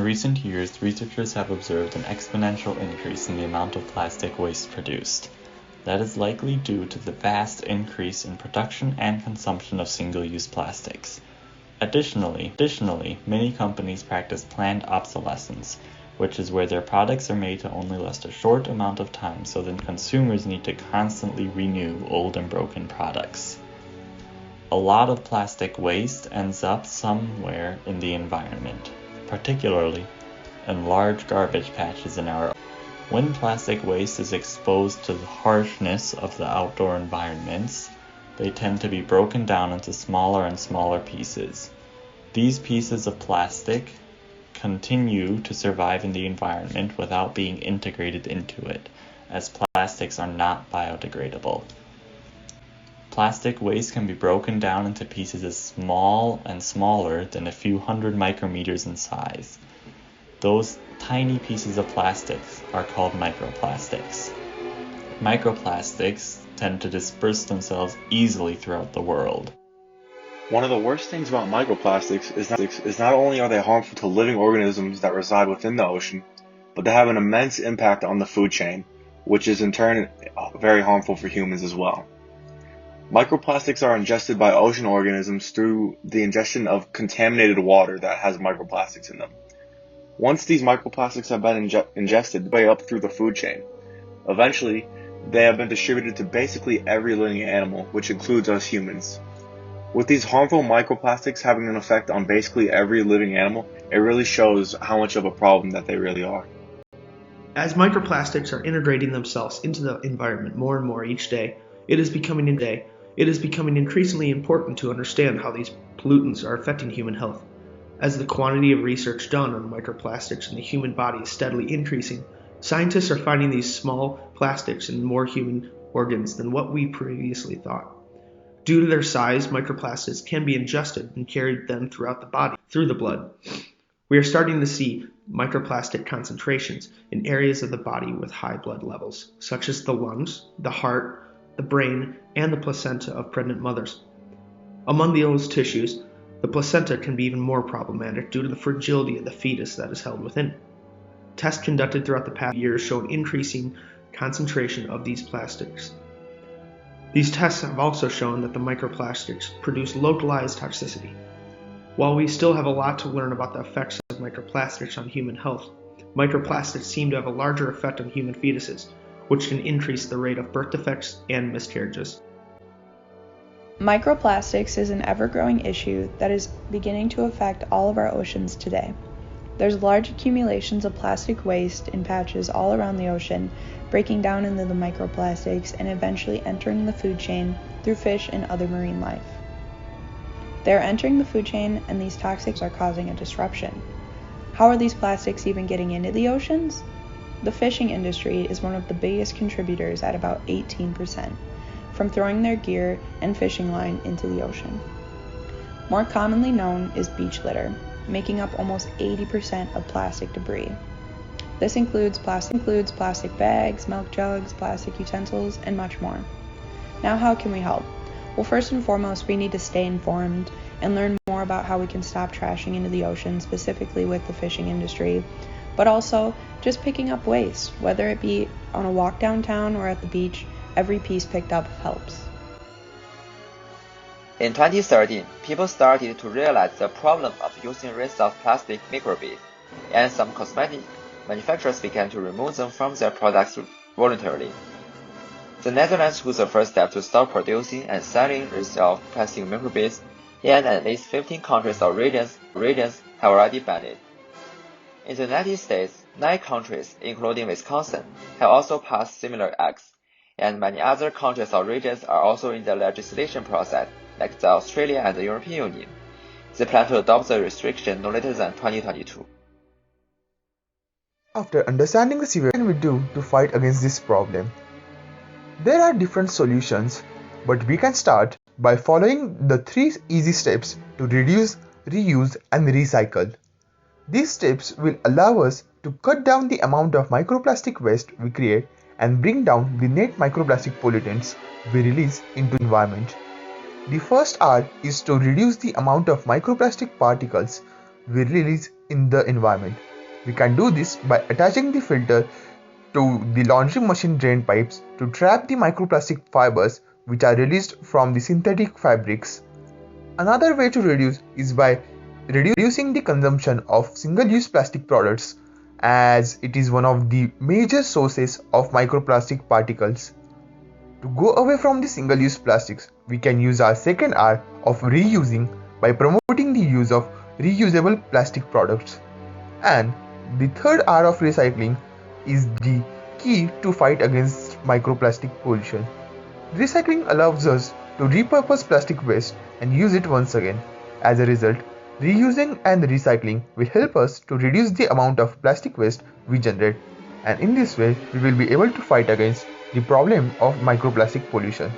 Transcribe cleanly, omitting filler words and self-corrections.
In recent years, researchers have observed an exponential increase in the amount of plastic waste produced. That is likely due to the vast increase in production and consumption of single-use plastics. Additionally, many companies practice planned obsolescence, which is where their products are made to only last a short amount of time, so then consumers need to constantly renew old and broken products. A lot of plastic waste ends up somewhere in the environment, particularly in large garbage patches in our oceans. When plastic waste is exposed to the harshness of the outdoor environments, they tend to be broken down into smaller and smaller pieces. These pieces of plastic continue to survive in the environment without being integrated into it, as plastics are not biodegradable. Plastic waste can be broken down into pieces as small and smaller than a few hundred micrometers in size. Those tiny pieces of plastics are called microplastics. Microplastics tend to disperse themselves easily throughout the world. One of the worst things about microplastics is not only are they harmful to living organisms that reside within the ocean, but they have an immense impact on the food chain, which is in turn very harmful for humans as well. Microplastics are ingested by ocean organisms through the ingestion of contaminated water that has microplastics in them. Once these microplastics have been ingested way up through the food chain, eventually they have been distributed to basically every living animal, which includes us humans. With these harmful microplastics having an effect on basically every living animal, it really shows how much of a problem that they really are. As microplastics are integrating themselves into the environment more and more each day, it is becoming increasingly important to understand how these pollutants are affecting human health. As the quantity of research done on microplastics in the human body is steadily increasing, scientists are finding these small plastics in more human organs than what we previously thought. Due to their size, microplastics can be ingested and carried then throughout the body, through the blood. We are starting to see microplastic concentrations in areas of the body with high blood levels, such as the lungs, the heart, the brain, and the placenta of pregnant mothers. Among those tissues, the placenta can be even more problematic due to the fragility of the fetus that is held within it. Tests conducted throughout the past years show an increasing concentration of these plastics. These tests have also shown that the microplastics produce localized toxicity. While we still have a lot to learn about the effects of microplastics on human health, microplastics seem to have a larger effect on human fetuses, which can increase the rate of birth defects and miscarriages. Microplastics is an ever-growing issue that is beginning to affect all of our oceans today. There's large accumulations of plastic waste in patches all around the ocean, breaking down into the microplastics and eventually entering the food chain through fish and other marine life. They're entering the food chain, and these toxics are causing a disruption. How are these plastics even getting into the oceans? The fishing industry is one of the biggest contributors at about 18%, from throwing their gear and fishing line into the ocean. More commonly known is beach litter, making up almost 80% of plastic debris. This includes plastic bags, milk jugs, plastic utensils, and much more. Now, how can we help? Well, first and foremost, we need to stay informed and learn more about how we can stop trashing into the ocean, specifically with the fishing industry, but also just picking up waste, whether it be on a walk downtown or at the beach. Every piece picked up helps. In 2013, people started to realize the problem of using rinse of plastic microbeads, and some cosmetic manufacturers began to remove them from their products voluntarily. The Netherlands took the first step to stop producing and selling rinse of plastic microbeads, and at least 15 countries or regions have already banned it. In the United States, 9 countries, including Wisconsin, have also passed similar acts, and many other countries or regions are also in the legislation process, like the Australia and the European Union. They plan to adopt the restriction no later than 2022. After understanding the severity, what can we do to fight against this problem? There are different solutions, but we can start by following the 3 easy steps to reduce, reuse, and recycle. These steps will allow us to cut down the amount of microplastic waste we create and bring down the net microplastic pollutants we release into the environment. The first R is to reduce the amount of microplastic particles we release in the environment. We can do this by attaching the filter to the laundry machine drain pipes to trap the microplastic fibers which are released from the synthetic fabrics. Another way to reduce is by reducing the consumption of single-use plastic products, as it is one of the major sources of microplastic particles. To go away from the single-use plastics, we can use our second R of reusing by promoting the use of reusable plastic products. And the third R of recycling is the key to fight against microplastic pollution. Recycling allows us to repurpose plastic waste and use it once again. As a result, reusing and recycling will help us to reduce the amount of plastic waste we generate, and in this way we will be able to fight against the problem of microplastic pollution.